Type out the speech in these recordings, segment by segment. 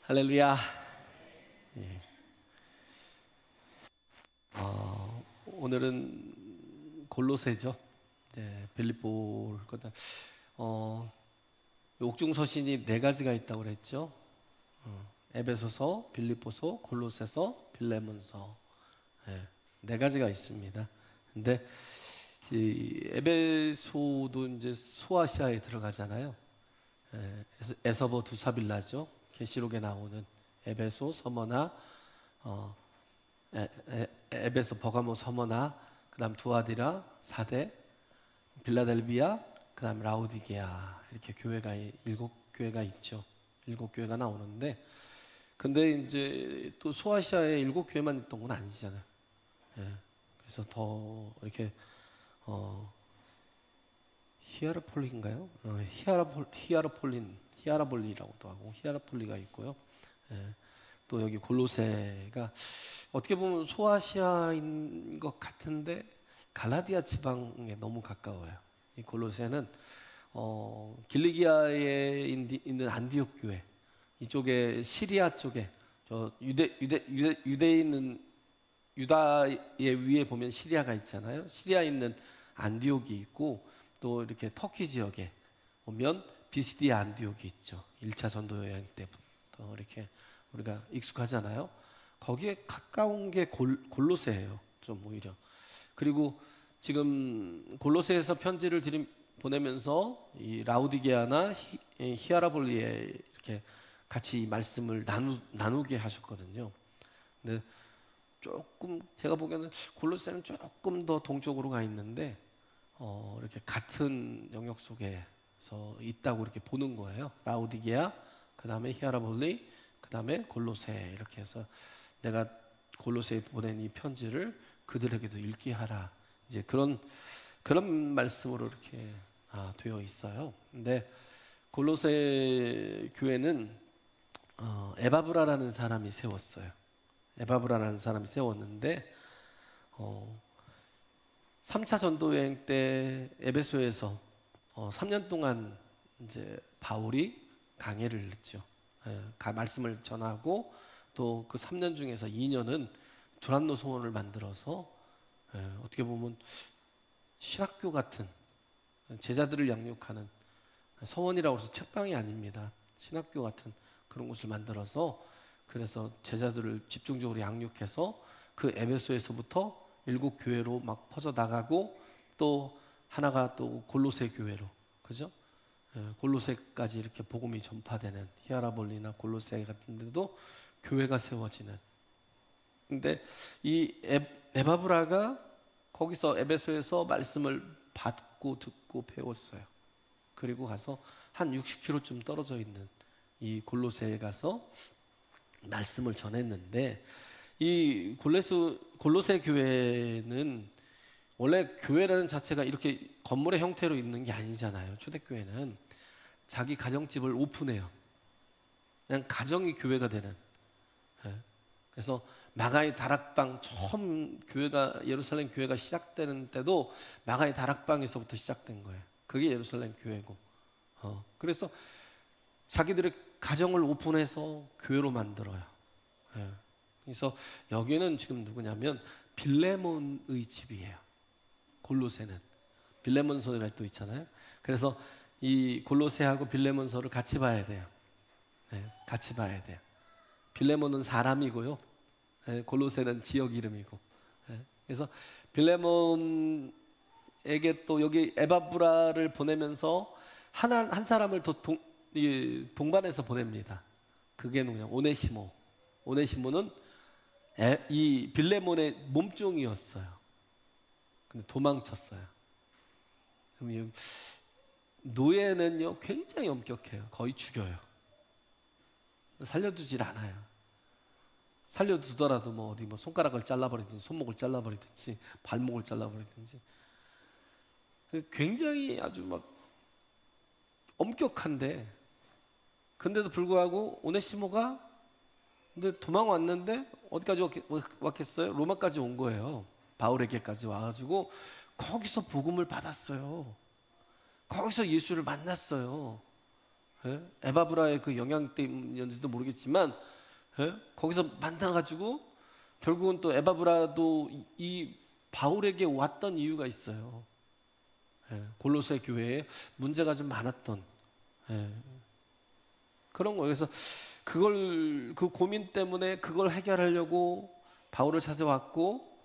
할렐루야. 예. 오늘은 골로새죠. 네, 빌립보를 거다. 옥중서신이 네 가지가 있다고 그랬죠. 에베소서, 빌립보서, 골로새서, 빌레몬서. 예, 네 가지가 있습니다. 근데 이 에베소도 이제 소아시아에 들어가잖아요. 에서버 두사빌라죠. 계시록에 나오는 에베소, 서머나, 에베소, 버가모, 서머나, 그다음 두아디라, 사대, 빌라델비아, 그다음 라우디게아, 이렇게 교회가 일곱 교회가 있죠. 일곱 교회가 나오는데, 근데 이제 또 소아시아에 일곱 교회만 있던 건 아니잖아요. 그래서 더 이렇게 히아라폴리인가요? 히아라볼리라고도 하고 히아라폴리가 있고요. 또 여기 골로새가 어떻게 보면 소아시아인 것 같은데 갈라디아 지방에 너무 가까워요. 이 골로새는 길리기아에 있는 안디옥 교회, 이쪽에 시리아 쪽에 저 유대에 있는 유다의 위에 보면 시리아가 있잖아요. 시리아에 있는 안디옥이 있고, 또 이렇게 터키 지역에 보면 비시디아 안디옥이 있죠. 1차 전도 여행 때부터 이렇게 우리가 익숙하잖아요. 거기에 가까운 게 골로새예요. 좀 오히려. 그리고 지금 골로새에서 편지를 보내면서 이 라우디게아나 히아라볼리에 이렇게 같이 말씀을 나누게 하셨거든요. 근데 조금 제가 보기에는 골로새는 조금 더 동쪽으로 가 있는데 이렇게 같은 영역 속에서 있다고 이렇게 보는 거예요. 라우디게아, 그 다음에 히아라볼리, 그 다음에 골로새, 이렇게 해서 내가 골로새에 보낸 이 편지를 그들에게도 읽게 하라. 이제 그런 말씀으로 이렇게 되어 있어요. 근데 골로새 교회는 에바브라라는 사람이 세웠어요. 에바브라라는 사람이 세웠는데 3차 전도 여행 때 에베소에서 3년 동안 이제 바울이 강해를 했죠. 말씀을 전하고, 또 그 3년 중에서 2년은 두란노 소원을 만들어서 어떻게 보면 신학교 같은, 제자들을 양육하는, 서원이라고 해서 책방이 아닙니다. 신학교 같은 그런 곳을 만들어서, 그래서 제자들을 집중적으로 양육해서 그 에베소에서부터 일곱 교회로 막 퍼져 나가고, 또 하나가 또 골로새 교회로, 그죠? 골로새까지 이렇게 복음이 전파되는, 히아라볼리나 골로새 같은 데도 교회가 세워지는. 근데 이 에바브라가 거기서 에베소에서 말씀을 받고 듣고 배웠어요. 그리고 가서 한 60km쯤 떨어져 있는 이 골로새에 가서 말씀을 전했는데, 이 골로새 교회는 원래 교회라는 자체가 이렇게 건물의 형태로 있는 게 아니잖아요. 초대교회는 자기 가정집을 오픈해요. 그냥 가정이 교회가 되는. 그래서 마가의 다락방, 처음 예루살렘 교회가 시작되는 때도 마가의 다락방에서부터 시작된 거예요. 그게 예루살렘 교회고. 그래서 자기들의 가정을 오픈해서 교회로 만들어요. 그래서 여기는 지금 누구냐면 빌레몬의 집이에요. 골로새는 빌레몬서가 또 있잖아요. 그래서 이 골로새하고 빌레몬서를 같이 봐야 돼요. 같이 봐야 돼요. 빌레몬은 사람이고요, 골로새는 지역 이름이고. 그래서 빌레몬에게 또 여기 에바브라를 보내면서 한 사람을 더 동반해서 보냅니다. 그게 누구냐? 오네시모는 이 빌레몬의 몸종이었어요. 근데 도망쳤어요. 노예는요 굉장히 엄격해요. 거의 죽여요. 살려두질 않아요. 살려두더라도 어디 손가락을 잘라버리든지, 손목을 잘라버리든지, 발목을 잘라버리든지, 굉장히 아주 막 엄격한데, 근데도 불구하고 오네시모가 근데 도망 왔는데 어디까지 왔겠어요? 로마까지 온 거예요. 바울에게까지 와가지고 거기서 복음을 받았어요. 거기서 예수를 만났어요. 에바브라의 그 영향 때문인지도 모르겠지만 거기서 만나가지고 결국은 또 에바브라도 이 바울에게 왔던 이유가 있어요. 골로새 교회에 문제가 좀 많았던 그런 거예요. 그래서 그 고민 때문에 그걸 해결하려고 바울을 찾아왔고,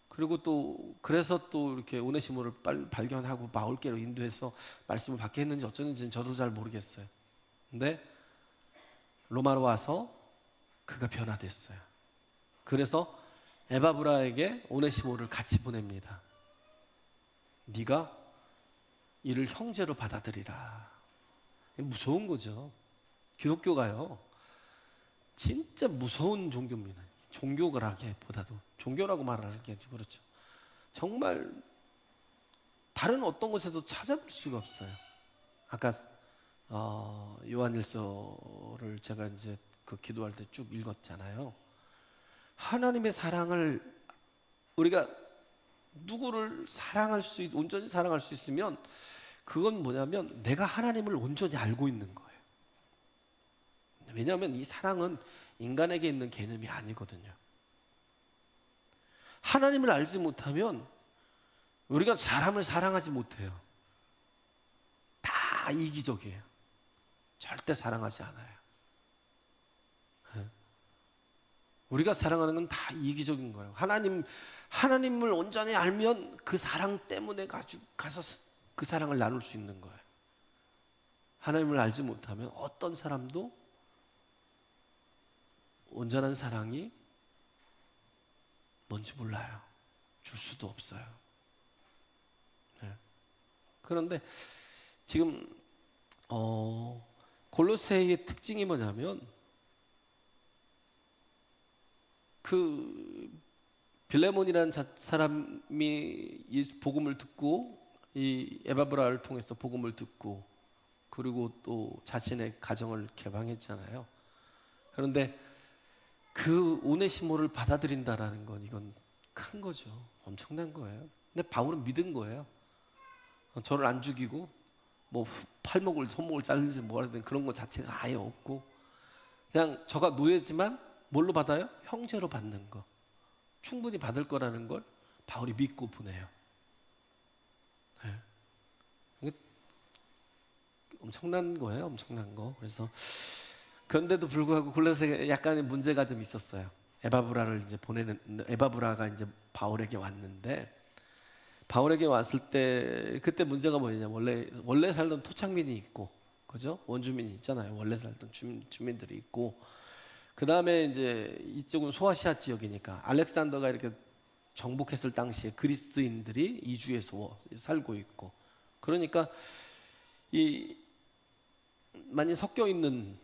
그리고 또 그래서 또 이렇게 오네시모를 발견하고 바울께로 인도해서 말씀을 받게 했는지 어쩌는지는 저도 잘 모르겠어요. 근데 로마로 와서 그가 변화됐어요. 그래서 에바브라에게 오네시모를 같이 보냅니다. 네가 이를 형제로 받아들이라. 무서운 거죠. 기독교가요, 진짜 무서운 종교입니다. 종교라기보다도 종교라고 말하기 그렇죠. 정말 다른 어떤 곳에도 찾아볼 수가 없어요. 아까 요한일서를 제가 이제 그 기도할 때 쭉 읽었잖아요. 하나님의 사랑을 우리가 누구를 온전히 사랑할 수 있으면 그건 뭐냐면 내가 하나님을 온전히 알고 있는 거예요. 왜냐하면 이 사랑은 인간에게 있는 개념이 아니거든요. 하나님을 알지 못하면 우리가 사람을 사랑하지 못해요. 다 이기적이에요. 절대 사랑하지 않아요. 우리가 사랑하는 건 다 이기적인 거예요. 하나님을 온전히 알면 그 사랑 때문에 가서 그 사랑을 나눌 수 있는 거예요. 하나님을 알지 못하면 어떤 사람도 온전한 사랑이 뭔지 몰라요. 줄 수도 없어요. 그런데 지금 골로새의 특징이 뭐냐면 그 빌레몬이라는 사람이 이 복음을 듣고 이 에바브라를 통해서 복음을 듣고 그리고 또 자신의 가정을 개방했잖아요. 그런데 그 오네시모를 받아들인다라는 건 이건 큰 거죠. 엄청난 거예요. 근데 바울은 믿은 거예요. 저를 안 죽이고 뭐 팔목을 손목을 자르든지 뭐 하든 그런 거 자체가 아예 없고 그냥 저가 노예지만 뭘로 받아요? 형제로 받는 거. 충분히 받을 거라는 걸 바울이 믿고 보내요. 이게 엄청난 거예요. 엄청난 거. 그래서 그런데도 불구하고 골로새에 약간의 문제가 좀 있었어요. 에바브라가 이제 바울에게 왔는데 바울에게 왔을 때 그때 문제가 뭐냐면 원래 살던 토착민이 있고, 그죠? 원주민이 있잖아요. 원래 살던 주민들이 있고, 그 다음에 이제 이쪽은 소아시아 지역이니까 알렉산더가 이렇게 정복했을 당시에 그리스인들이 이주해서 살고 있고, 그러니까 이 많이 섞여 있는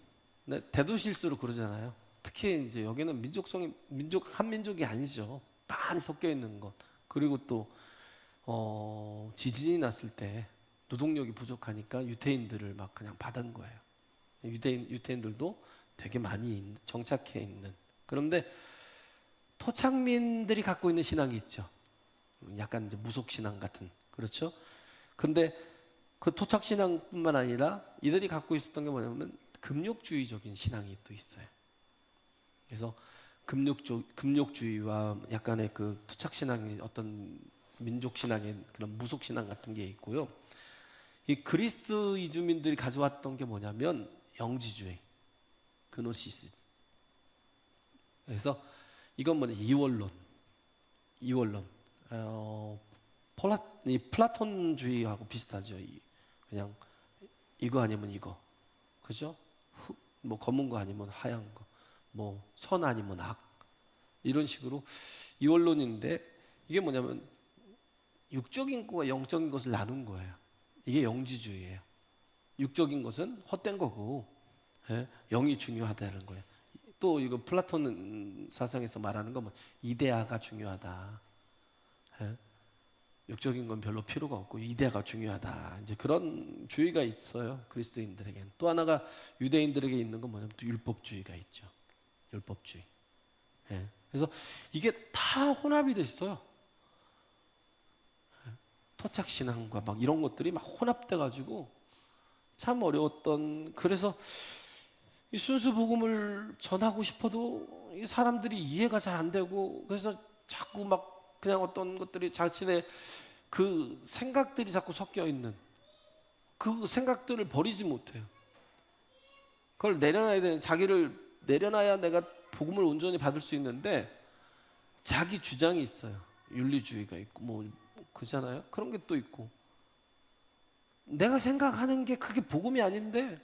대도시일수록 그러잖아요. 특히 이제 여기는 한 민족이 아니죠. 많이 섞여 있는 것. 그리고 또 지진이 났을 때 노동력이 부족하니까 유태인들을 막 그냥 받은 거예요. 유태인들도 되게 많이 정착해 있는. 그런데 토착민들이 갖고 있는 신앙이 있죠. 약간 이제 무속 신앙 같은, 그렇죠? 근데 그 토착 신앙뿐만 아니라 이들이 갖고 있었던 게 뭐냐면 금욕주의적인 신앙이 또 있어요. 그래서 금욕주의와 약간의 그 토착 신앙의 어떤 민족 신앙의 그런 무속 신앙 같은 게 있고요. 이 그리스 이주민들이 가져왔던 게 뭐냐면 영지주의, 그노시스. 그래서 이건 뭐냐, 이원론. 플라톤주의하고 비슷하죠. 그냥 이거 아니면 이거, 그죠? 뭐 검은 거 아니면 하얀 거, 뭐 선 아니면 악, 이런 식으로 이원론인데 이게 뭐냐면 육적인 것과 영적인 것을 나눈 거예요. 이게 영지주의예요. 육적인 것은 헛된 거고, 영이 중요하다는 거예요. 또 이거 플라톤 사상에서 말하는 건 뭐 이데아가 중요하다. 육적인 건 별로 필요가 없고 이데아가 중요하다. 이제 그런 주의가 있어요. 그리스도인들에게는. 또 하나가 유대인들에게 있는 건 뭐냐면 또 율법주의가 있죠. 율법주의. 그래서 이게 다 혼합이 돼 있어요. 토착 신앙과 막 이런 것들이 막 혼합돼 가지고 참 어려웠던, 그래서 이 순수 복음을 전하고 싶어도 이 사람들이 이해가 잘 안 되고, 그래서 자꾸 막 그냥 어떤 것들이 자신의 그 생각들이 자꾸 섞여 있는 그 생각들을 버리지 못해요. 그걸 내려놔야 되는, 자기를 내려놔야 내가 복음을 온전히 받을 수 있는데 자기 주장이 있어요. 윤리주의가 있고 뭐 그잖아요. 그런 게 또 있고, 내가 생각하는 게 그게 복음이 아닌데,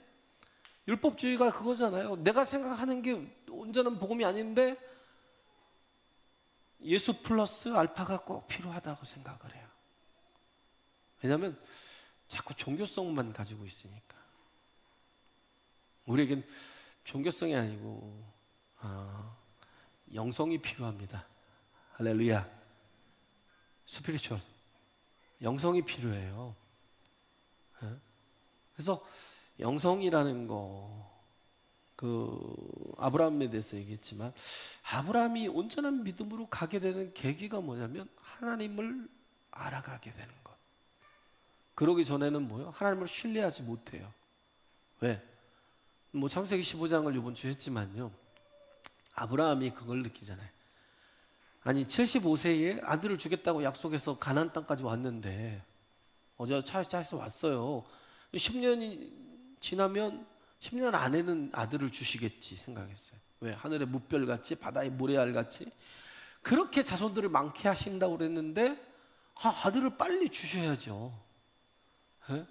율법주의가 그거잖아요. 내가 생각하는 게 온전한 복음이 아닌데 예수 플러스 알파가 꼭 필요하다고 생각을 해요. 왜냐하면 자꾸 종교성만 가지고 있으니까. 우리에겐 종교성이 아니고 영성이 필요합니다. 할렐루야. 스피리추얼, 영성이 필요해요. 그래서 영성이라는 거, 그 아브라함에 대해서 얘기했지만, 아브라함이 온전한 믿음으로 가게 되는 계기가 뭐냐면 하나님을 알아가게 되는 것. 그러기 전에는 뭐요? 하나님을 신뢰하지 못해요. 왜? 뭐 창세기 15장을 이번 주에 했지만요, 아브라함이 그걸 느끼잖아요. 아니 75세에 아들을 주겠다고 약속해서 가나안 땅까지 왔는데, 어제 차에서 왔어요. 10년이 지나면 10년 안에는 아들을 주시겠지 생각했어요. 왜? 하늘의 무별같이 바다의 모래알같이 그렇게 자손들을 많게 하신다고 그랬는데, 아들을 빨리 주셔야죠. 예?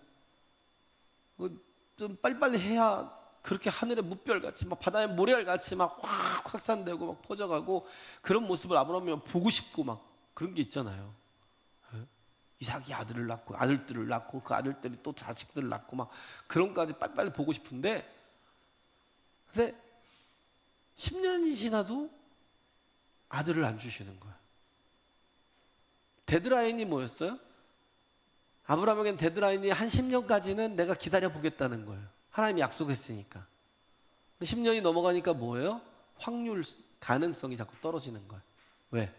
좀 빨리빨리 해야 그렇게 하늘의 무별같이 막 바다의 모래알같이 막 확 확산되고 막 퍼져가고, 그런 모습을 아브라함이 보고 싶고 막 그런 게 있잖아요. 예? 이삭이 아들을 낳고 아들들을 낳고 그 아들들이 또 자식들을 낳고 막 그런 것까지 빨리빨리 보고 싶은데, 근데 10년이 지나도 아들을 안 주시는 거예요. 데드라인이 뭐였어요? 아브라함에겐 데드라인이 한 10년까지는 내가 기다려 보겠다는 거예요. 하나님이 약속했으니까. 10년이 넘어가니까 뭐예요? 확률, 가능성이 자꾸 떨어지는 거예요. 왜?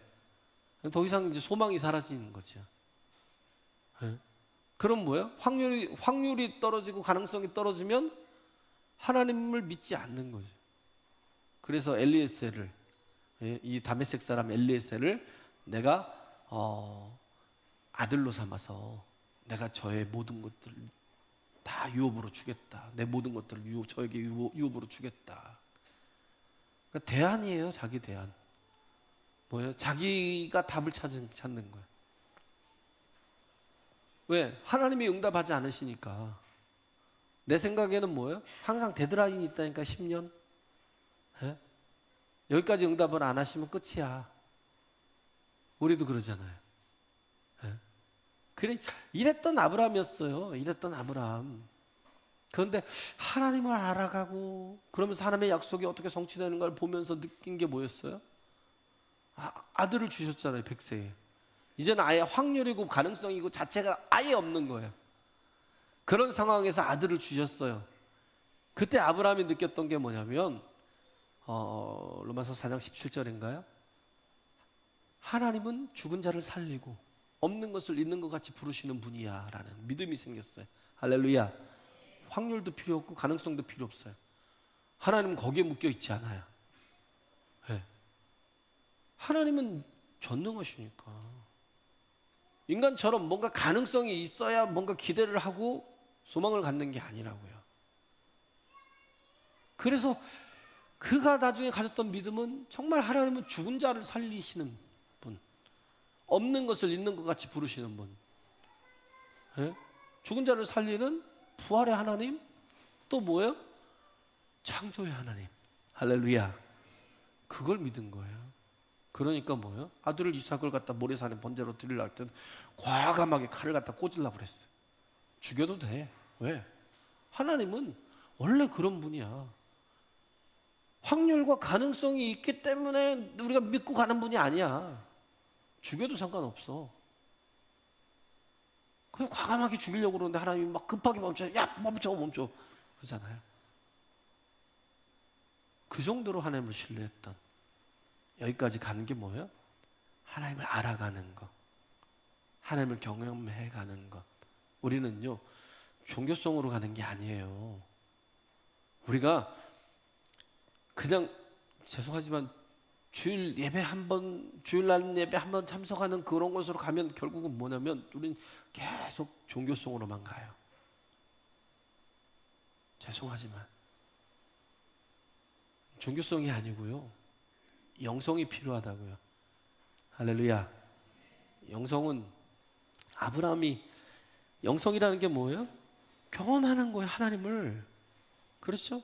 더 이상 이제 소망이 사라지는 거죠. 네? 그럼 뭐예요? 확률이 떨어지고 가능성이 떨어지면 하나님을 믿지 않는 거죠. 그래서 엘리에셀을, 이 다메섹 사람 엘리에셀을 내가 아들로 삼아서 내가 저의 모든 것들을 다 유업으로 주겠다. 내 모든 것들을 저에게 유업으로 주겠다. 그러니까 대안이에요. 자기 대안. 뭐예요? 자기가 답을 찾는 거예요. 왜? 하나님이 응답하지 않으시니까. 내 생각에는 뭐예요? 항상 데드라인이 있다니까. 10년. 예? 여기까지 응답을 안 하시면 끝이야. 우리도 그러잖아요. 예? 그래, 이랬던 아브라함이었어요. 이랬던 아브라함. 그런데 하나님을 알아가고 그러면서 하나님의 약속이 어떻게 성취되는 걸 보면서 느낀 게 뭐였어요? 아들을 주셨잖아요. 100세에. 이제는 아예 확률이고 가능성이고 자체가 아예 없는 거예요. 그런 상황에서 아들을 주셨어요. 그때 아브라함이 느꼈던 게 뭐냐면 로마서 4장 17절인가요? 하나님은 죽은 자를 살리고 없는 것을 있는 것 같이 부르시는 분이야 라는 믿음이 생겼어요. 할렐루야. 확률도 필요 없고 가능성도 필요 없어요. 하나님은 거기에 묶여 있지 않아요. 네. 하나님은 전능하시니까. 인간처럼 뭔가 가능성이 있어야 뭔가 기대를 하고 소망을 갖는 게 아니라고요. 그래서 그가 나중에 가졌던 믿음은 정말 하나님은 죽은 자를 살리시는 분, 없는 것을 있는 것 같이 부르시는 분, 네? 죽은 자를 살리는 부활의 하나님, 또 뭐예요? 창조의 하나님. 할렐루야. 그걸 믿은 거예요. 그러니까 뭐예요? 아들을 이삭을 갖다 모래산에 번제로 드리려 할 때는 과감하게 칼을 갖다 꽂으려고 그랬어요. 죽여도 돼. 왜? 하나님은 원래 그런 분이야. 확률과 가능성이 있기 때문에 우리가 믿고 가는 분이 아니야. 죽여도 상관없어. 그냥 과감하게 죽이려고 그러는데 하나님이 막 급하게 야 멈춰 그러잖아요. 그 정도로 하나님을 신뢰했던, 여기까지 가는 게 뭐예요? 하나님을 알아가는 것, 하나님을 경험해가는 것. 우리는요 종교성으로 가는 게 아니에요. 우리가 그냥 죄송하지만 주일 예배 한번, 주일날 예배 한번 참석하는 그런 곳으로 가면 결국은 뭐냐면 우리는 계속 종교성으로만 가요. 죄송하지만 종교성이 아니고요, 영성이 필요하다고요. 할렐루야. 영성은 아브라함이, 영성이라는 게 뭐예요? 경험하는 거예요, 하나님을. 그렇죠?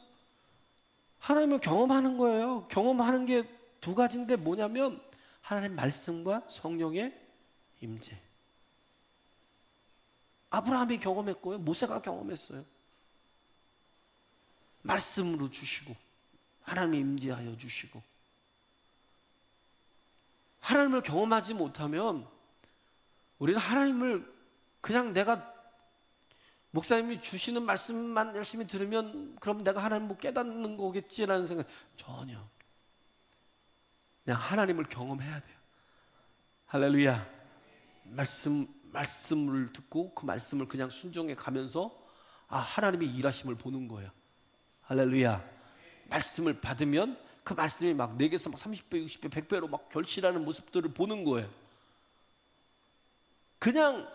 하나님을 경험하는 거예요. 경험하는 게 두 가지인데 뭐냐면 하나님 말씀과 성령의 임재. 아브라함이 경험했고요, 모세가 경험했어요. 말씀으로 주시고 하나님이 임재하여 주시고. 하나님을 경험하지 못하면 우리는 하나님을 그냥 내가 목사님이 주시는 말씀만 열심히 들으면 그럼 내가 하나님을 못 깨닫는 거겠지라는 생각, 전혀. 그냥 하나님을 경험해야 돼요. 할렐루야. 말씀을 듣고 그 말씀을 그냥 순종해 가면서 하나님의 일하심을 보는 거예요. 할렐루야. 말씀을 받으면 그 말씀이 막 내게서 막 30배, 60배, 100배로 막 결실하는 모습들을 보는 거예요. 그냥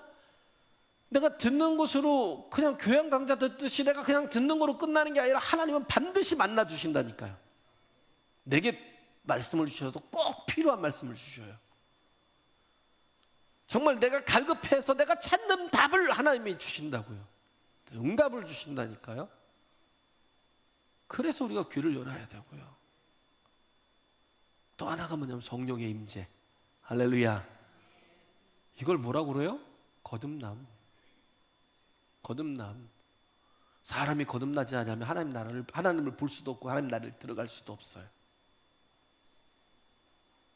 내가 듣는 것으로 그냥 교양 강좌 듣듯이 내가 그냥 듣는 거로 끝나는 게 아니라 하나님은 반드시 만나 주신다니까요. 내게 말씀을 주셔도 꼭 필요한 말씀을 주셔요. 정말 내가 갈급해서 내가 찾는 답을 하나님이 주신다고요. 응답을 주신다니까요. 그래서 우리가 귀를 열어야 되고요. 또 하나가 뭐냐면 성령의 임재. 할렐루야. 이걸 뭐라고 그래요? 거듭남. 거듭남. 사람이 거듭나지 않으면 하나님을 볼 수도 없고 하나님 나라를 들어갈 수도 없어요.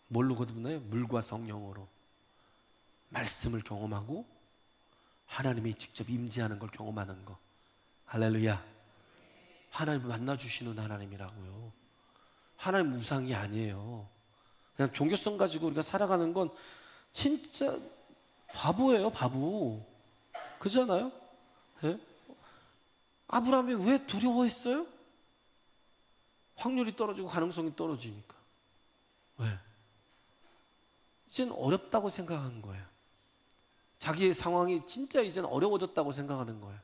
뭘로 거듭나요? 물과 성령으로. 말씀을 경험하고 하나님이 직접 임재하는 걸 경험하는 거. 할렐루야. 하나님을 만나주시는 하나님이라고요. 하나님 우상이 아니에요. 그냥 종교성 가지고 우리가 살아가는 건 진짜 바보예요, 바보. 그잖아요? 예? 아브라함이 왜 두려워했어요? 확률이 떨어지고 가능성이 떨어지니까. 왜? 이제는 어렵다고 생각한 거예요. 자기의 상황이 진짜 이제는 어려워졌다고 생각하는 거예요.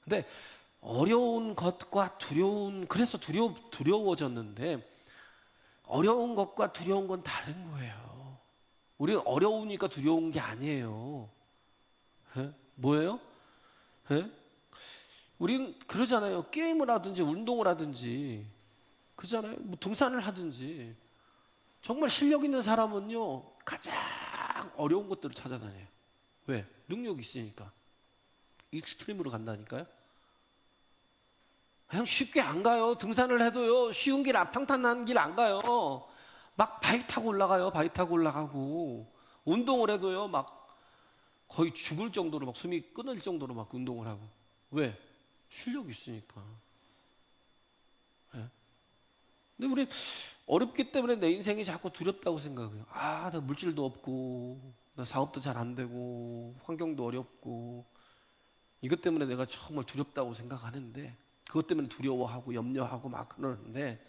근데 어려운 것과 그래서 두려워졌는데 어려운 것과 두려운 건 다른 거예요. 우리가 어려우니까 두려운 게 아니에요. 에? 뭐예요? 에? 우리는 그러잖아요. 게임을 하든지 운동을 하든지, 그잖아요. 뭐 등산을 하든지. 정말 실력 있는 사람은요, 가장 어려운 것들을 찾아다녀요. 왜? 능력이 있으니까. 익스트림으로 간다니까요. 그냥 쉽게 안 가요. 등산을 해도요, 쉬운 길, 평탄한 길 안 가요. 막 바위 타고 올라가요. 바위 타고 올라가고. 운동을 해도요, 막 거의 죽을 정도로 막 숨이 끊을 정도로 막 운동을 하고. 왜? 실력이 있으니까. 네? 근데 우리 어렵기 때문에 내 인생이 자꾸 두렵다고 생각해요. 나 물질도 없고, 나 사업도 잘 안 되고, 환경도 어렵고, 이것 때문에 내가 정말 두렵다고 생각하는데, 그것 때문에 두려워하고 염려하고 막 그러는데,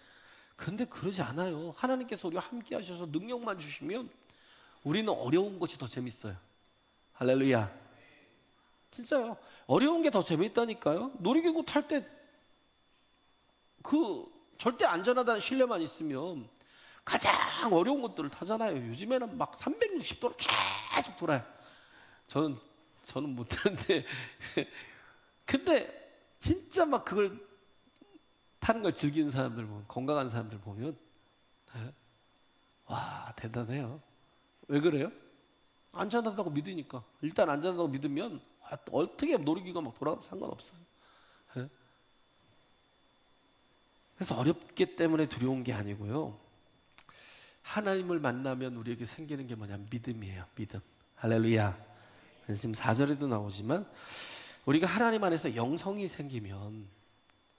근데 그러지 않아요. 하나님께서 우리와 함께 하셔서 능력만 주시면 우리는 어려운 것이 더 재밌어요. 할렐루야. 진짜요. 어려운 게 더 재밌다니까요. 놀이기구 탈 때 절대 안전하다는 신뢰만 있으면 가장 어려운 것들을 타잖아요. 요즘에는 막 360도로 계속 돌아요. 저는 못하는데 근데 진짜 막 그걸 타는 걸 즐기는 사람들 보면, 건강한 사람들 보면 와, 대단해요. 왜 그래요? 안전하다고 믿으니까. 일단 안전하다고 믿으면 어떻게 놀이기구가 막 돌아가도 상관없어요. 그래서 어렵기 때문에 두려운 게 아니고요, 하나님을 만나면 우리에게 생기는 게 뭐냐면 믿음이에요. 믿음. 할렐루야. 지금 4절에도 나오지만 우리가 하나님 안에서 영성이 생기면,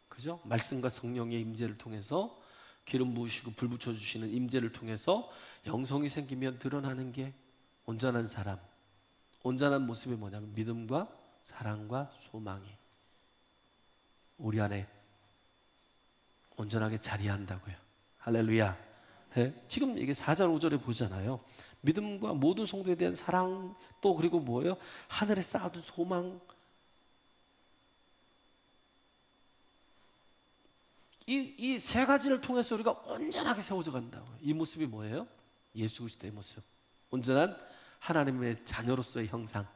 그죠? 말씀과 성령의 임재를 통해서 기름 부으시고 불 붙여주시는 임재를 통해서 영성이 생기면 드러나는 게 온전한 사람. 온전한 모습이 뭐냐면 믿음과 사랑과 소망이. 우리 안에 온전하게 자리한다고요. 할렐루야. 예? 지금 이게 4절 5절에 보잖아요. 믿음과 모든 성도에 대한 사랑, 또 그리고 뭐예요? 하늘에 쌓아둔 소망. 이 세 가지를 통해서 우리가 온전하게 세워져 간다고. 이 모습이 뭐예요? 예수 그리스도의 모습. 온전한 하나님의 자녀로서의 형상,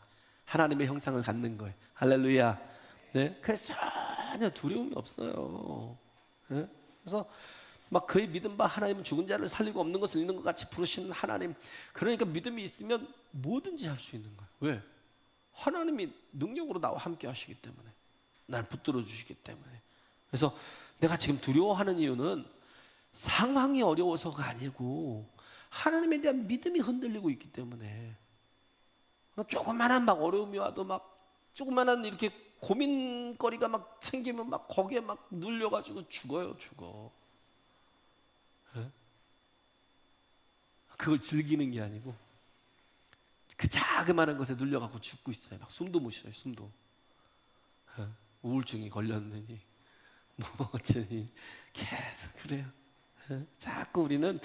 하나님의 형상을 갖는 거예요. 할렐루야. 네, 그래서 전혀 두려움이 없어요. 네? 그래서 막 그의 믿음 바 하나님은 죽은 자를 살리고 없는 것을 있는 것 같이 부르시는 하나님. 그러니까 믿음이 있으면 뭐든지 할 수 있는 거예요. 왜? 하나님이 능력으로 나와 함께 하시기 때문에, 날 붙들어 주시기 때문에. 그래서 내가 지금 두려워하는 이유는 상황이 어려워서가 아니고 하나님에 대한 믿음이 흔들리고 있기 때문에. 조그만한 막 어려움이 와도 막 조그만한 이렇게 고민거리가 막 생기면 막 거기에 막 눌려가지고 죽어. 예? 그걸 즐기는 게 아니고 그 자그마한 것에 눌려갖고 죽고 있어요. 막 숨도 못 쉬어요. 숨도. 예? 우울증이 걸렸느니 뭐 어쩌니 계속 그래요. 예? 자꾸 우리는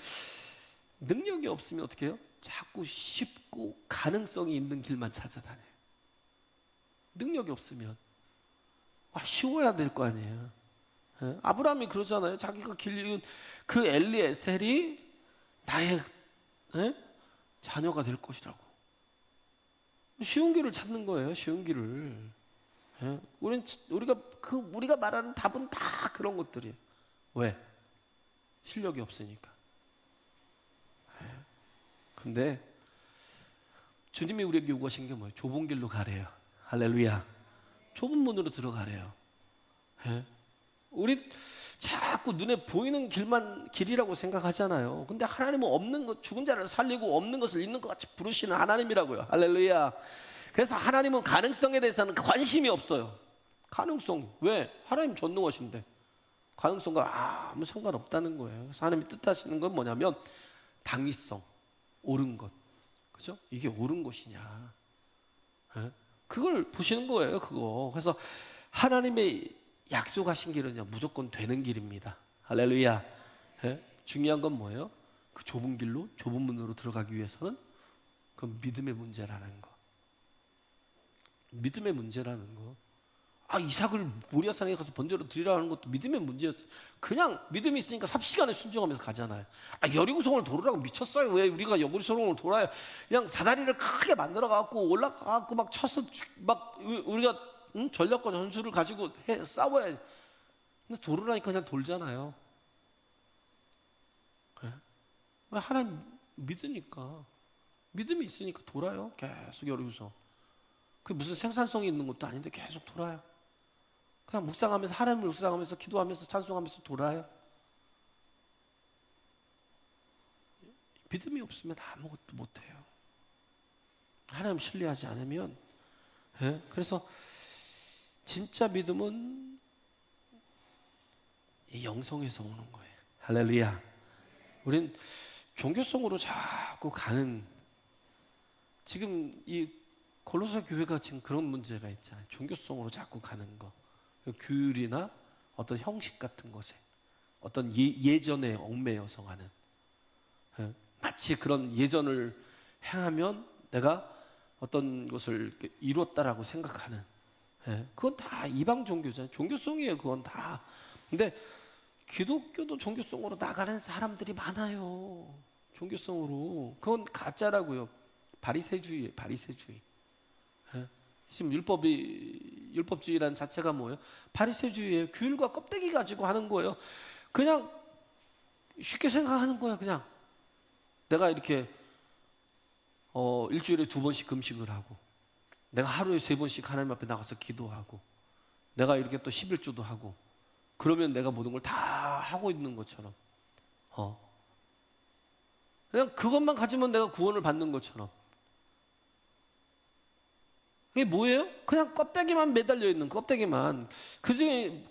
능력이 없으면 어떻게 해요? 자꾸 쉽고 가능성이 있는 길만 찾아다녀요. 능력이 없으면 쉬워야 될 거 아니에요. 예? 아브라함이 그러잖아요. 자기가 길리운 그 엘리에셀이 나의 자녀가 될 것이라고. 쉬운 길을 찾는 거예요. 쉬운 길을. 예? 우리가 말하는 답은 다 그런 것들이에요. 왜? 실력이 없으니까. 근데 주님이 우리에게 요구하신 게 뭐예요? 좁은 길로 가래요. 할렐루야. 좁은 문으로 들어가래요. 예? 우리 자꾸 눈에 보이는 길이라고 생각하잖아요. 근데 하나님은 없는 것, 죽은 자를 살리고 없는 것을 있는 것 같이 부르시는 하나님이라고요. 할렐루야. 그래서 하나님은 가능성에 대해서는 관심이 없어요. 가능성. 왜? 하나님 전능하신데 가능성과 아무 상관없다는 거예요. 그래서 하나님이 뜻하시는 건 뭐냐면 당위성, 옳은 것. 그죠? 이게 옳은 것이냐. 예? 그걸 보시는 거예요. 그거. 그래서 하나님의 약속하신 길은요, 무조건 되는 길입니다. 할렐루야. 예? 중요한 건 뭐예요? 그 좁은 길로, 좁은 문으로 들어가기 위해서는 그 믿음의 문제라는 거. 믿음의 문제라는 거. 이삭을 모리아산에 가서 번제로 드리라는 것도 믿음의 문제였죠. 그냥 믿음이 있으니까 삽시간에 순종하면서 가잖아요. 여리고성을 도르라고 미쳤어요. 왜 우리가 여리고성을 돌아요? 그냥 사다리를 크게 만들어 갖고 올라가 갖고 막 쳐서 막 우리가 전략과 전술을 가지고 싸워야지. 근데 도르라니까 그냥 돌잖아요. 네? 하나님 믿으니까, 믿음이 있으니까 돌아요. 계속 여리고성. 그게 무슨 생산성이 있는 것도 아닌데 계속 돌아요. 그냥 묵상하면서, 하나님을 묵상하면서, 기도하면서, 찬송하면서 돌아요. 믿음이 없으면 아무것도 못해요. 하나님 신뢰하지 않으면. 예? 그래서 진짜 믿음은 이 영성에서 오는 거예요. 할렐루야. 우린 종교성으로 자꾸 가는, 지금 이 골로새 교회가 지금 그런 문제가 있잖아요. 종교성으로 자꾸 가는 거. 규율이나 어떤 형식 같은 것에 어떤 예전에 얽매여서 가는, 마치 그런 예전을 행하면 내가 어떤 것을 이뤘다라고 생각하는, 그건 다 이방 종교잖아요. 종교성이에요. 그건 다. 근데 기독교도 종교성으로 나가는 사람들이 많아요. 종교성으로. 그건 가짜라고요. 바리새주의예요. 바리새주의. 지금 율법주의라는 자체가 뭐예요? 바리새주의예요. 규율과 껍데기 가지고 하는 거예요. 그냥 쉽게 생각하는 거예요. 그냥 내가 이렇게 일주일에 2번씩 금식을 하고, 내가 하루에 3번씩 하나님 앞에 나가서 기도하고, 내가 이렇게 또 11조도 하고, 그러면 내가 모든 걸 다 하고 있는 것처럼, 그냥 그것만 가지면 내가 구원을 받는 것처럼. 이게 뭐예요? 그냥 껍데기만 매달려 있는, 껍데기만. 그중에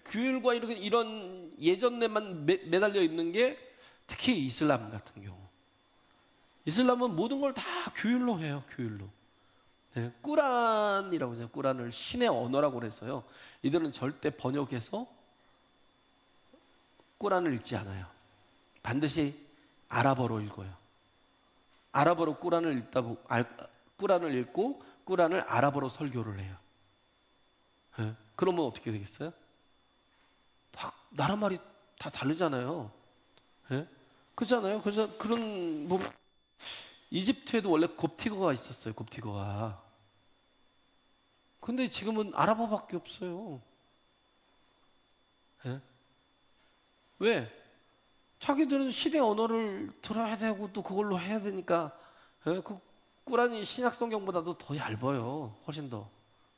규율과 이런 예전에만 매달려 있는 게 특히 이슬람 같은 경우. 이슬람은 모든 걸 다 규율로 해요. 규율로. 네, 꾸란이라고 하죠. 꾸란을 신의 언어라고 그래서요. 이들은 절대 번역해서 꾸란을 읽지 않아요. 반드시 아랍어로 읽어요. 아랍어로 꾸란을 읽고 꾸란을 아랍어로 설교를 해요. 네, 그러면 어떻게 되겠어요? 나라 말이 다 다르잖아요. 네? 그렇잖아요. 그래서 그런 뭐 이집트에도 원래 곱티거가 있었어요. 곱티거가. 근데 지금은 아랍어밖에 없어요. 예? 왜? 자기들은 시대 언어를 들어야 되고 또 그걸로 해야 되니까 예? 그 꾸란이 신약 성경보다도 더 얇아요. 훨씬 더.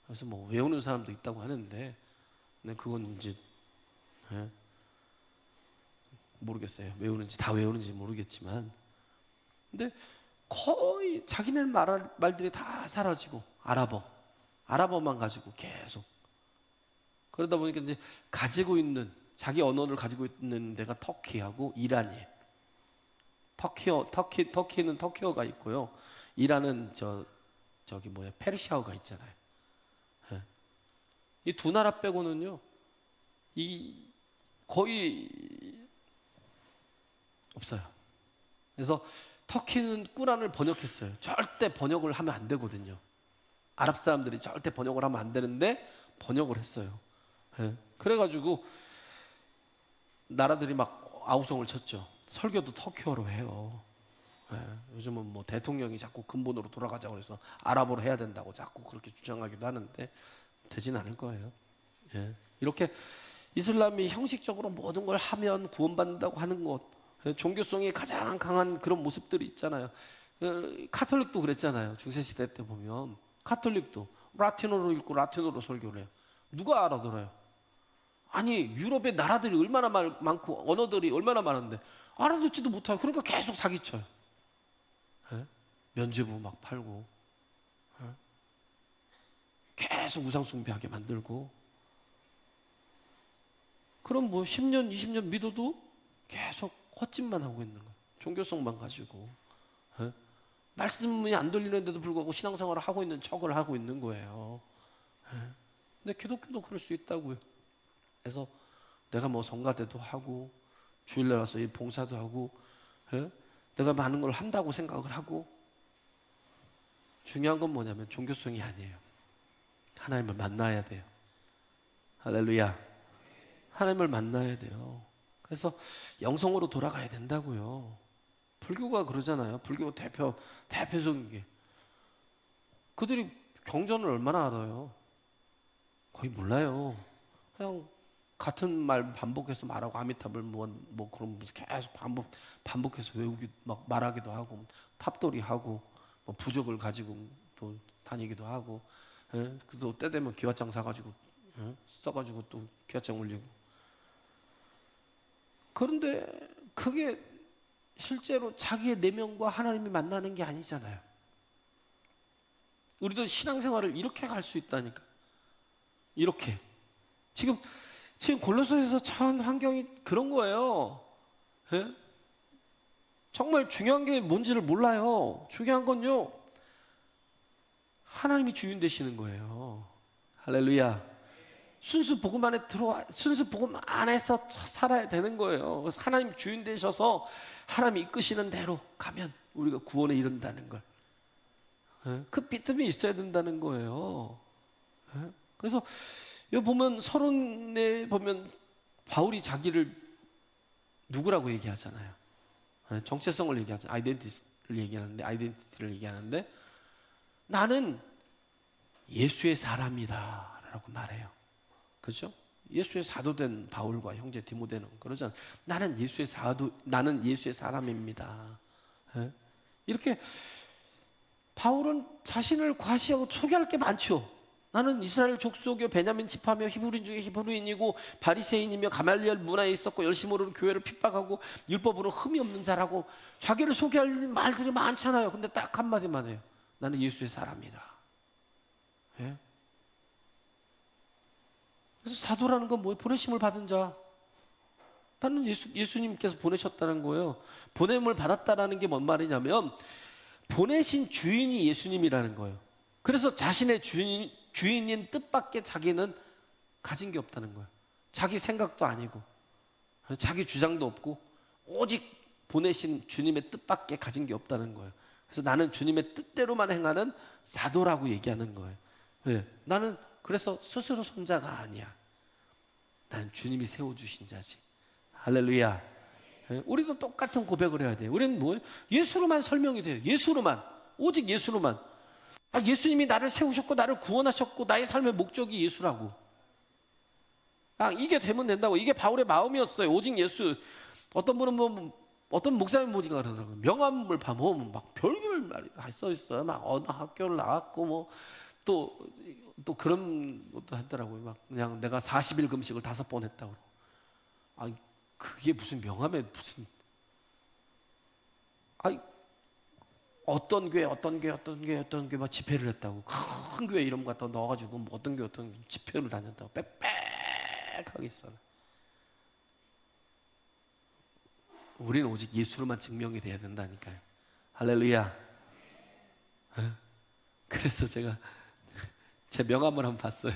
그래서 뭐 외우는 사람도 있다고 하는데, 근데 그건 이제 예? 모르겠어요. 외우는지 다 외우는지 모르겠지만, 근데 거의 자기네 말들이 다 사라지고 아랍어만 가지고 계속 그러다 보니까 이제 가지고 있는 자기 언어를 가지고 있는 데가 터키하고 이란이에요. 터키는 터키어가 있고요. 이란은 저기 페르시아어가 있잖아요. 예. 이 두 나라 빼고는요, 이 거의 없어요. 그래서 터키는 꾸란을 번역했어요. 절대 번역을 하면 안 되거든요. 아랍 사람들이 절대 번역을 하면 안 되는데 번역을 했어요. 예. 그래가지고 나라들이 막 아우성을 쳤죠. 설교도 터키어로 해요. 예. 요즘은 뭐 대통령이 자꾸 근본으로 돌아가자고 해서 아랍어로 해야 된다고 자꾸 그렇게 주장하기도 하는데 되진 않을 거예요. 예. 이렇게 이슬람이 형식적으로 모든 걸 하면 구원받는다고 하는 것, 종교성이 가장 강한 그런 모습들이 있잖아요. 카톨릭도 그랬잖아요. 중세시대 때 보면 카톨릭도 라틴어로 읽고 라틴어로 설교를 해요. 누가 알아들어요? 아니 유럽의 나라들이 얼마나 많고 언어들이 얼마나 많은데 알아듣지도 못하고 그러니까 계속 사기쳐요. 예? 면죄부 막 팔고 예? 계속 우상 숭배하게 만들고 그럼 뭐 10년 20년 믿어도 계속 헛짓만 하고 있는 거예요. 종교성만 가지고 예? 말씀이 안 들리는데도 불구하고 신앙생활을 하고 있는 척을 하고 있는 거예요. 예? 근데 기독교도 그럴 수 있다고요. 그래서 내가 뭐 성가대도 하고 주일날 와서 이 봉사도 하고 예? 내가 많은 걸 한다고 생각을 하고 중요한 건 뭐냐면 종교성이 아니에요. 하나님을 만나야 돼요. 할렐루야. 하나님을 만나야 돼요. 그래서 영성으로 돌아가야 된다고요. 불교가 그러잖아요. 불교 대표적인 게 그들이 경전을 얼마나 알아요? 거의 몰라요. 그냥 같은 말 반복해서 말하고 아미타불 뭐 그런 계속 반복해서 외우기 막 말하기도 하고 탑돌이 하고 뭐 부적을 가지고 또 다니기도 하고 예? 또 때 되면 기와장 사가지고 예? 써가지고 또 기와장 올리고 그런데 그게 실제로 자기의 내면과 하나님이 만나는 게 아니잖아요. 우리도 신앙생활을 이렇게 갈 수 있다니까. 이렇게 지금 골로새에서 처한 환경이 그런 거예요. 예? 정말 중요한 게 뭔지를 몰라요. 중요한 건요, 하나님이 주인 되시는 거예요. 할렐루야. 순수 복음 안에서 살아야 되는 거예요. 그래서 하나님 주인 되셔서 하나님이 이끄시는 대로 가면 우리가 구원에 이른다는 걸. 그 믿음이 있어야 된다는 거예요. 그래서 여기 보면 서론에 보면 바울이 자기를 누구라고 얘기하잖아요. 정체성을 얘기하잖아요. 아이덴티티를 얘기하는데 나는 예수의 사람이다 라고 말해요. 그렇죠? 예수의 사도된 바울과 형제 디모데는 그러잖아요. 나는 예수의 사람입니다. 이렇게 바울은 자신을 과시하고 소개할 게 많죠. 나는 이스라엘 족속이요 베냐민 지파며 히브리인 중에 히브리인이고 바리새인이며 가말리엘 문화에 있었고 열심으로 교회를 핍박하고 율법으로 흠이 없는 자라고 자기를 소개할 말들이 많잖아요. 근데 딱 한마디만 해요. 나는 예수의 사람이다. 예? 그래서 사도라는 건 뭐예요? 보내심을 받은 자. 나는 예수님께서 보내셨다는 거예요. 보냄을 받았다라는 게 뭔 말이냐면 보내신 주인이 예수님이라는 거예요. 그래서 자신의 주인인 뜻밖의 자기는 가진 게 없다는 거예요. 자기 생각도 아니고 자기 주장도 없고 오직 보내신 주님의 뜻밖에 가진 게 없다는 거예요. 그래서 나는 주님의 뜻대로만 행하는 사도라고 얘기하는 거예요. 왜? 나는 그래서 스스로 손자가 아니야. 난 주님이 세워주신 자지. 할렐루야. 우리도 똑같은 고백을 해야 돼요. 우리는 뭐예요? 예수로만 설명이 돼요. 예수로만. 오직 예수로만. 예수님이 나를 세우셨고 나를 구원하셨고 나의 삶의 목적이 예수라고. 이게 되면 된다고. 이게 바울의 마음이었어요. 오직 예수. 어떤 분은 어떤 목사님 보니까 그러더라고요. 명함을 보면 막 별별 말이 다 써 있어요. 막 어느 학교를 나왔고 뭐 또 그런 것도 하더라고요. 막 그냥 내가 40일 금식을 5번 했다고. 그게 무슨 명함에 무슨 어떤 교회 막 집회를 했다고. 큰 교회 이름 갖다 넣어가지고 뭐 어떤 교회 집회를 다녔다고 빽빽하게 있어. 우리는 오직 예수로만 증명이 돼야 된다니까요. 할렐루야. 그래서 제가 제 명함을 한번 봤어요.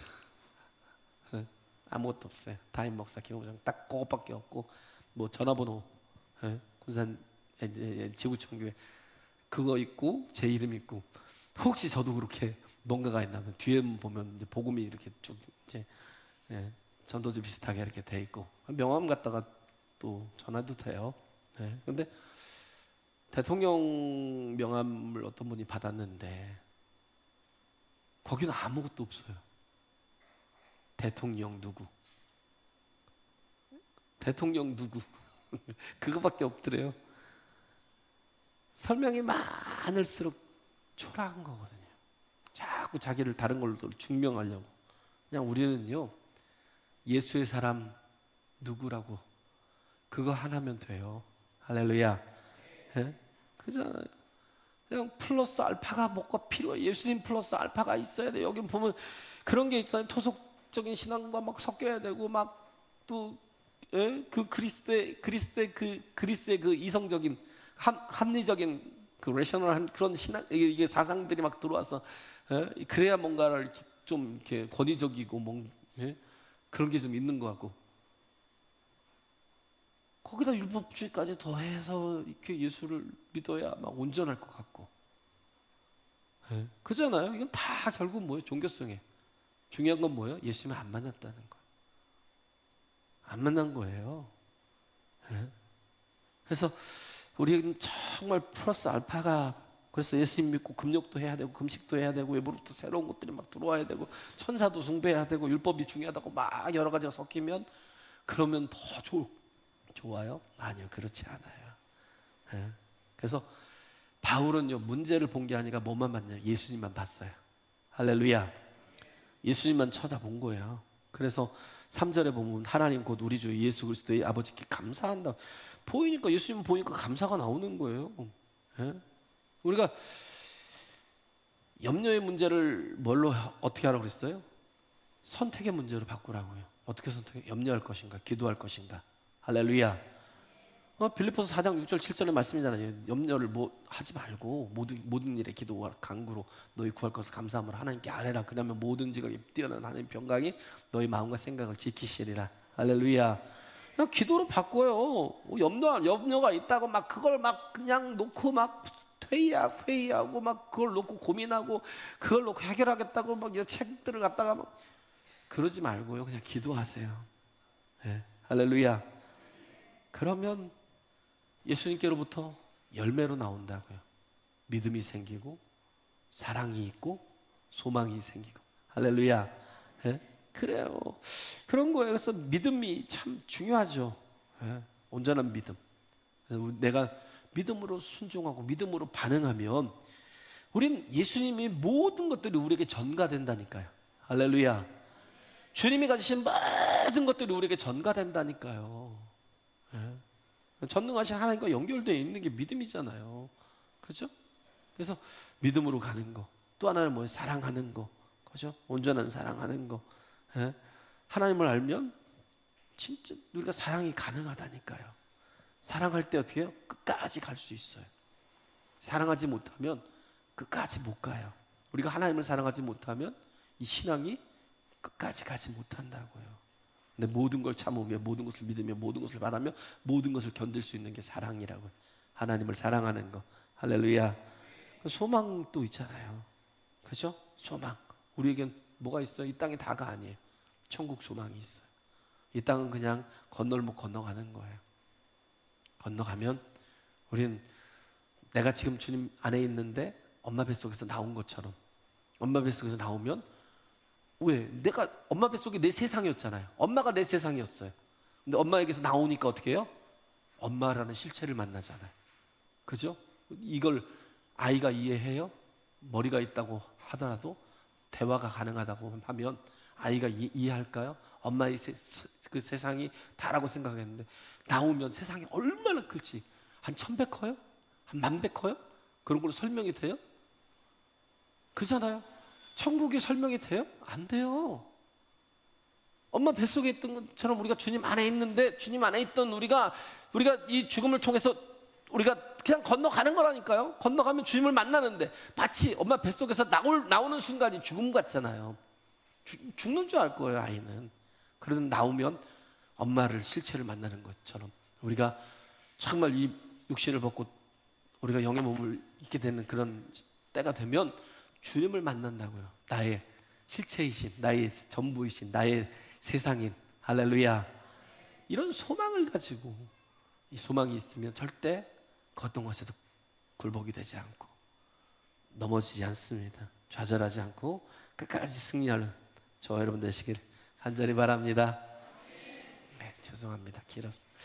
아무것도 없어요. 담임 목사 기호부장 딱 그것밖에 없고 뭐 전화번호 군산 지구촌 교회 그거 있고 제 이름 있고 혹시 저도 그렇게 뭔가가 있나면 뒤에 보면 이제 복음이 이렇게 쭉 이제 전도지 비슷하게 이렇게 돼 있고 명함 갖다가 또 전화도 돼요. 근데 대통령 명함을 어떤 분이 받았는데 거기는 아무것도 없어요. 대통령 누구 그거밖에 없더래요. 설명이 많을수록 초라한 거거든요. 자꾸 자기를 다른 걸로 증명하려고. 그냥 우리는요 예수의 사람 누구라고 그거 하나면 돼요. 할렐루야. 그잖아요. 그냥 플러스 알파가 뭐가 필요해. 예수님 플러스 알파가 있어야 돼. 여기 보면 그런 게 있잖아요. 토속적인 신앙과 막 섞여야 되고 막 또 그 그리스의 그 이성적인 합리적인 그 레셔널한 그런 신앙 이게 사상들이 막 들어와서 그래야 뭔가를 이렇게 좀 이렇게 권위적이고 그런 게 좀 있는 것 같고 거기다 율법주의까지 더해서 이렇게 예수를 믿어야 막 온전할 것 같고 그잖아요. 이건 다 결국 뭐예요? 종교성에 중요한 건 뭐예요? 예수님을 안 만났다는 거. 안 만난 거예요. 그래서 우리는 정말 플러스 알파가 그래서 예수님 믿고 금욕도 해야 되고 금식도 해야 되고 외부로부터 새로운 것들이 막 들어와야 되고 천사도 숭배해야 되고 율법이 중요하다고 막 여러 가지가 섞이면 그러면 더 좋아요? 아니요, 그렇지 않아요. 그래서 바울은요 문제를 본 게 아니라 뭐만 봤냐? 예수님만 봤어요. 할렐루야. 예수님만 쳐다본 거예요. 그래서 3절에 보면 하나님 곧 우리 주 예수 그리스도의 아버지께 감사한다. 보이니까 예수님 보니까 감사가 나오는 거예요. 우리가 염려의 문제를 뭘로 어떻게 하라고 그랬어요? 선택의 문제로 바꾸라고요. 어떻게 선택해? 염려할 것인가? 기도할 것인가? 할렐루야. 빌립보서 4장 6절 7절의 말씀이잖아요. 염려를 뭐 하지 말고 모든 일에 기도와 간구로 너희 구할 것을 감사함으로 하나님께 아뢰라. 그러면 모든 지각에 뛰어난 하나님의 평강이 너희 마음과 생각을 지키시리라. 할렐루야. 그냥 기도로 바꿔요. 염려가 있다고 막 그걸 막 그냥 놓고 막 회의하고 막 그걸 놓고 고민하고 그걸 놓고 해결하겠다고 막 책들을 갖다가 막 그러지 말고요. 그냥 기도하세요. 할렐루야. 그러면 예수님께로부터 열매로 나온다고요. 믿음이 생기고 사랑이 있고 소망이 생기고. 할렐루야. 그래요. 그런 거예요. 그래서 믿음이 참 중요하죠. 온전한 믿음. 내가 믿음으로 순종하고 믿음으로 반응하면 우린 예수님이 모든 것들이 우리에게 전가된다니까요. 할렐루야. 주님이 가지신 모든 것들이 우리에게 전가된다니까요. 전능하신 하나님과 연결되어 있는 게 믿음이잖아요. 그렇죠? 그래서 믿음으로 가는 거. 또 하나는 뭐예요? 사랑하는 거. 그렇죠? 온전한 사랑하는 거. 하나님을 알면 진짜 우리가 사랑이 가능하다니까요. 사랑할 때 어떻게 해요? 끝까지 갈 수 있어요. 사랑하지 못하면 끝까지 못 가요. 우리가 하나님을 사랑하지 못하면 이 신앙이 끝까지 가지 못한다고요. 근데 모든 걸 참으며 모든 것을 믿으며 모든 것을 바라며 모든 것을 견딜 수 있는 게 사랑이라고요. 하나님을 사랑하는 거. 할렐루야. 소망도 있잖아요. 그죠? 소망. 우리에겐 뭐가 있어요? 이 땅이 다가 아니에요. 천국 소망이 있어요. 이 땅은 그냥 건널목 건너가는 거예요. 건너가면 우리는 내가 지금 주님 안에 있는데 엄마 뱃속에서 나온 것처럼, 엄마 뱃속에서 나오면, 왜? 내가 엄마 뱃속이 내 세상이었잖아요. 엄마가 내 세상이었어요. 근데 엄마에게서 나오니까 어떻게 해요? 엄마라는 실체를 만나잖아요. 그죠? 이걸 아이가 이해해요? 머리가 있다고 하더라도 대화가 가능하다고 하면 아이가 이해할까요? 엄마의 그 세상이 다라고 생각했는데 나오면 세상이 얼마나 클지, 한 1000배 커요? 한 10,000배 커요? 그런 걸로 설명이 돼요? 그잖아요. 천국이 설명이 돼요? 안 돼요. 엄마 뱃속에 있던 것처럼 우리가 주님 안에 있는데, 주님 안에 있던 우리가 이 죽음을 통해서 우리가 그냥 건너가는 거라니까요. 건너가면 주님을 만나는데 마치 엄마 뱃속에서 나오는 순간이 죽음 같잖아요. 죽는 줄 알 거예요, 아이는. 그러다 나오면 엄마를, 실체를 만나는 것처럼 우리가 정말 이 육신을 벗고 우리가 영의 몸을 입게 되는 그런 때가 되면 주님을 만난다고요. 나의 실체이신, 나의 전부이신, 나의 세상인. 할렐루야. 이런 소망을 가지고, 이 소망이 있으면 절대 걷는 것에도 굴복이 되지 않고 넘어지지 않습니다. 좌절하지 않고 끝까지 승리하는 저와 여러분 되시길 간절히 바랍니다. 네, 죄송합니다. 길었어요.